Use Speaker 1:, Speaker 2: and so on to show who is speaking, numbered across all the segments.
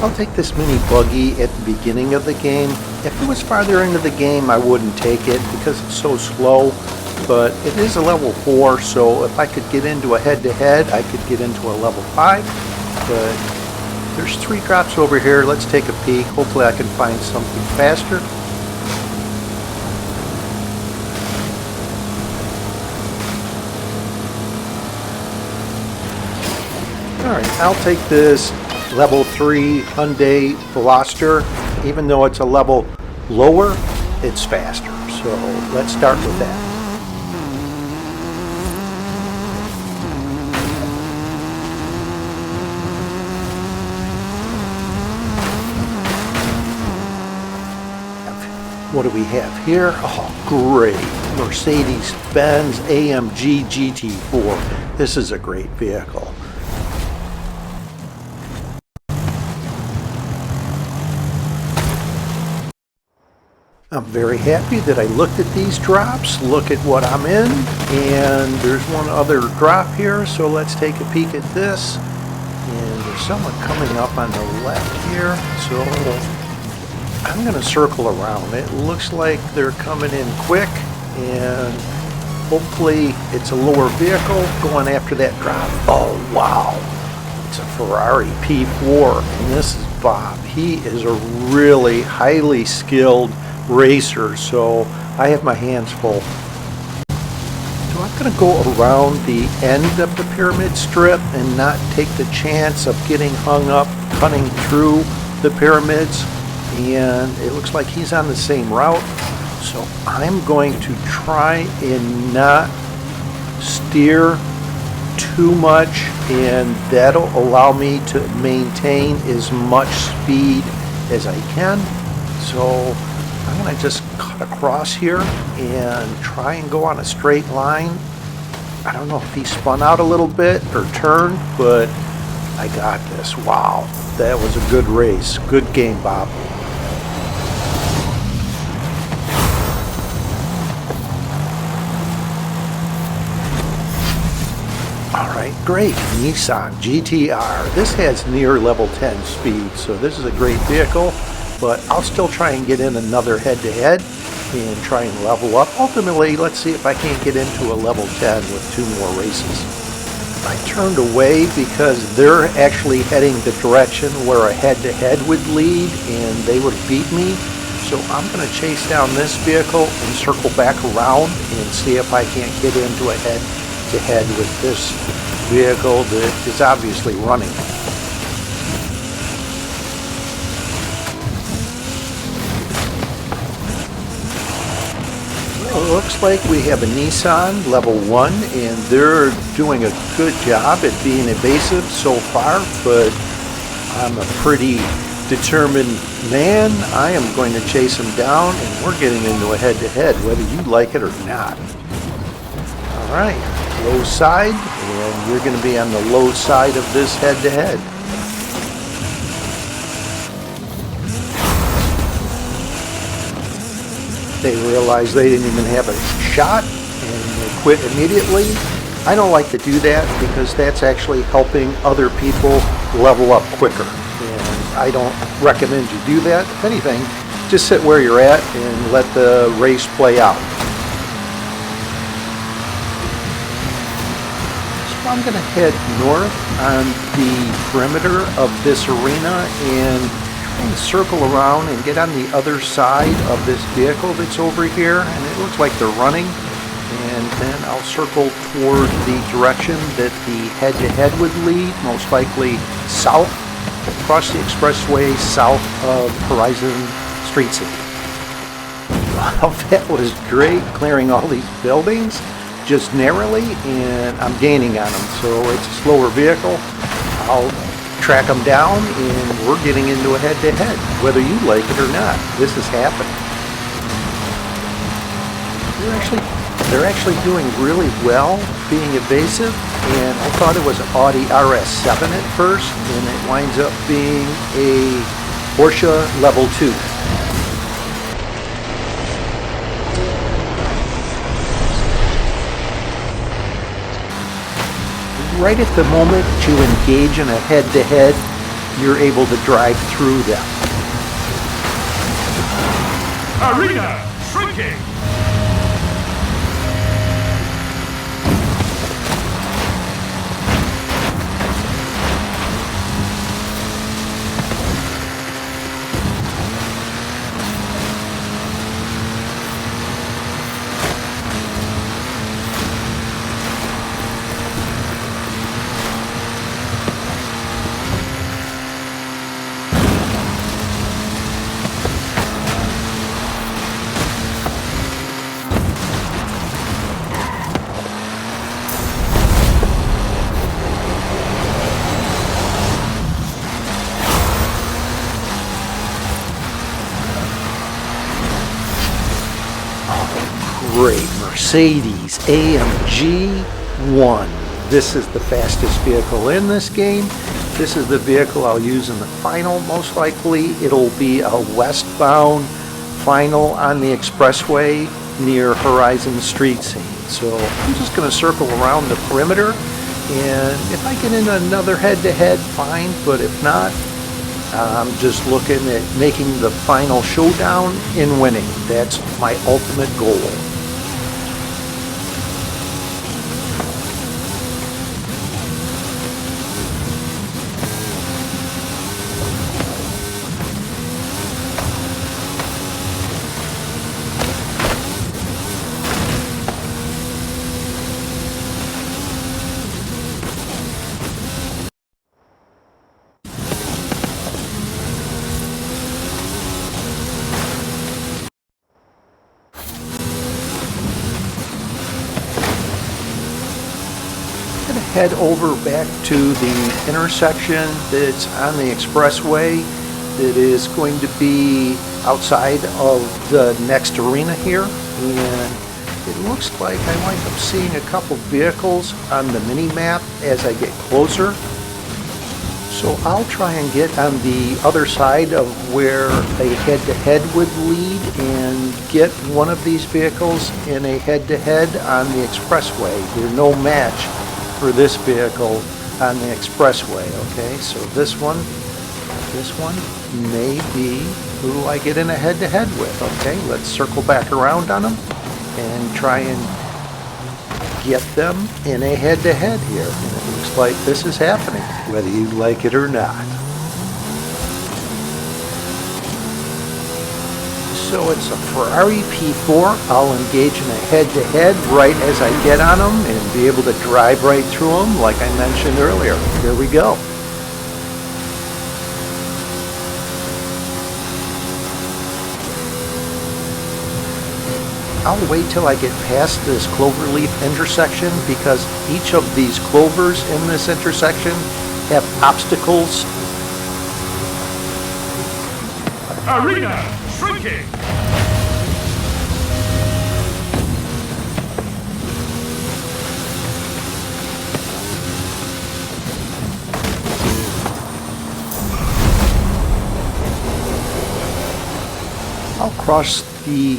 Speaker 1: I'll take this mini buggy at the beginning of the game. If it was farther into the game, I wouldn't take it because it's so slow. But it is a level 4, so if I could get into a head-to-head, I could get into a level 5. But there's 3 drops over here. Let's take a peek. Hopefully I can find something faster. Alright, I'll take this level 3 Hyundai Veloster. Even though it's a level lower, it's faster. So let's start with that. What do we have here? Oh, great. Mercedes-Benz AMG GT4. This is a great vehicle. I'm very happy that I looked at these drops. Look at what I'm in. And there's one other drop here, so let's take a peek at this. And there's someone coming up on the left here, so I'm going to circle around. It looks like they're coming in quick, and hopefully it's a lower vehicle going after that drop. Oh, wow. It's a Ferrari P4, and this is Bob. He is a really highly skilled racer, so I have my hands full. So I'm going to go around the end of the pyramid strip and not take the chance of getting hung up cutting through the pyramids. And it looks like he's on the same route, so I'm going to try and not steer too much, and that'll allow me to maintain as much speed as I can. So I'm going to just cut across here and try and go on a straight line. I don't know if he spun out a little bit or turned, but I got this. Wow, that was a good race. Good game, Bob. Alright, great. Nissan GTR. This has near level 10 speed, so this is a great vehicle, but I'll still try and get in another head-to-head and try and level up. Ultimately, let's see if I can't get into a level 10 with 2 more races. I turned away because they're actually heading the direction where a head-to-head would lead, and they would beat me. So I'm going to chase down this vehicle and circle back around and see if I can't get into a head-to-head with this vehicle that is obviously running. Well, it looks like we have a Nissan level 1, and they're doing a good job at being evasive so far, but I'm a pretty determined man. I am going to chase him down, and we're getting into a head-to-head, whether you like it or not. Alright, low side, and you're going to be on the low side of this head-to-head. They realized they didn't even have a shot, and they quit immediately. I don't like to do that because that's actually helping other people level up quicker. I don't recommend you do that. If anything, just sit where you're at and let the race play out. So I'm going to head north on the perimeter of this arena and try and circle around and get on the other side of this vehicle that's over here. And it looks like they're running. And then I'll circle toward the direction that the head-to-head would lead, most likely south. Across the expressway south of Horizon Street City. Wow, that was great, clearing all these buildings just narrowly, and I'm gaining on them. So it's a slower vehicle. I'll track them down, and we're getting into a head-to-head, whether you like it or not. This is happening. They're actually doing really well being evasive, and I thought it was an Audi RS7 at first, and it winds up being a Porsche Level 2. Right at the moment you engage in a head-to-head, you're able to drive through them.
Speaker 2: Arena shrinking.
Speaker 1: Great Mercedes AMG 1. This is the fastest vehicle in this game. This is the vehicle I'll use in the final. Most likely it'll be a westbound final on the expressway near Horizon Street Scene. So I'm just going to circle around the perimeter, and if I get in another head-to-head, fine, but if not, I'm just looking at making the final showdown and winning. That's my ultimate goal. Head over back to the intersection that's on the expressway that is going to be outside of the next arena here, and it looks like I wind up seeing a couple vehicles on the mini-map as I get closer. So I'll try and get on the other side of where a head-to-head would lead and get one of these vehicles in a head-to-head on the expressway. They're no match for this vehicle on the expressway. Okay, so this one may be who I get in a head-to-head with. Okay, let's circle back around on them and try and get them in a head-to-head here. And it looks like this is happening, whether you like it or not. So it's a Ferrari P4. I'll engage in a head-to-head right as I get on them and be able to drive right through them like I mentioned earlier. Here we go. I'll wait till I get past this cloverleaf intersection because each of these clovers in this intersection have obstacles.
Speaker 2: Arena shrinking.
Speaker 1: I'll cross the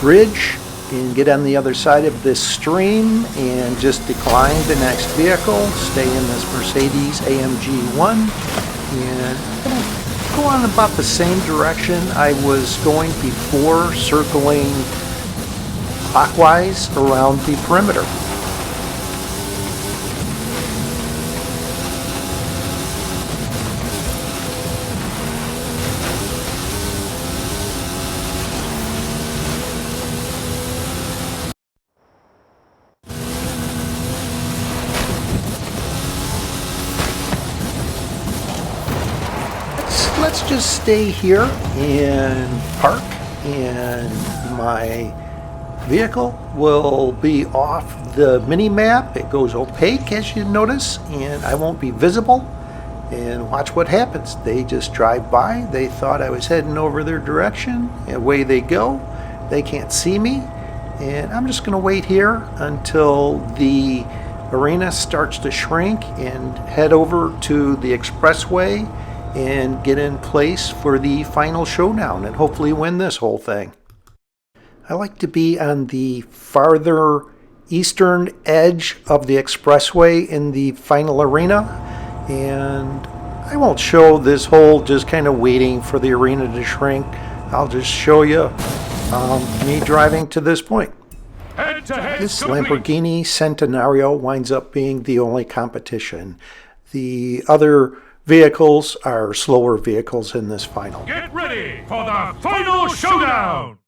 Speaker 1: bridge and get on the other side of this stream and just decline the next vehicle, stay in this Mercedes AMG 1, and go on about the same direction I was going before, circling clockwise around the perimeter. Let's just stay here and park, and my vehicle will be off the mini-map. It goes opaque, as you notice, and I won't be visible. And watch what happens. They just drive by. They thought I was heading over their direction. Away they go. They can't see me. And I'm just going to wait here until the arena starts to shrink and head over to the expressway and get in place for the final showdown and hopefully win this whole thing. I like to be on the farther eastern edge of the expressway in the final arena, and I won't show this whole just kind of waiting for the arena to shrink. I'll just show you me driving to this point.
Speaker 2: Head-to-head
Speaker 1: This
Speaker 2: complete.
Speaker 1: Lamborghini Centenario winds up being the only competition. The other vehicles are slower vehicles in this final.
Speaker 2: Get ready for the final showdown!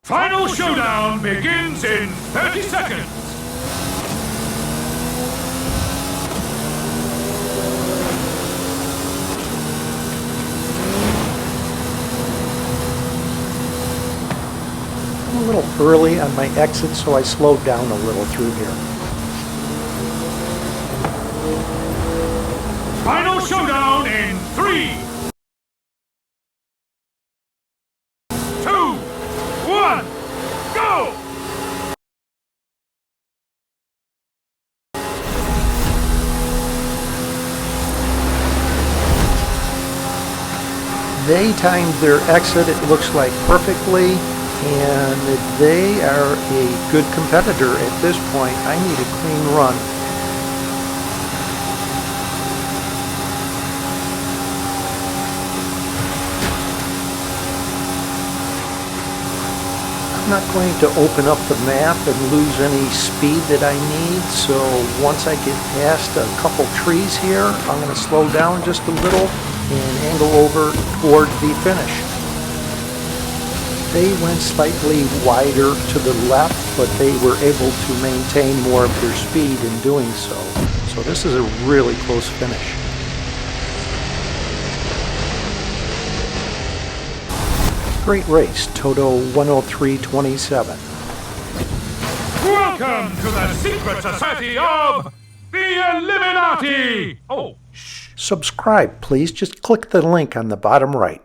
Speaker 2: Final showdown begins in 30 seconds.
Speaker 1: I'm a little early on my exit, so I slowed down a little through here.
Speaker 2: Final showdown in 3, 2, 1, go!
Speaker 1: They timed their exit, it looks like, perfectly, and they are a good competitor at this point. I need a clean run. I'm not going to open up the map and lose any speed that I need, so once I get past a couple trees here, I'm going to slow down just a little and angle over toward the finish. They went slightly wider to the left, but they were able to maintain more of their speed in doing so. So this is a really close finish. Great race, Toto 103.27.
Speaker 2: Welcome to the secret society of the Illuminati! Oh, shh.
Speaker 1: Subscribe, please. Just click the link on the bottom right.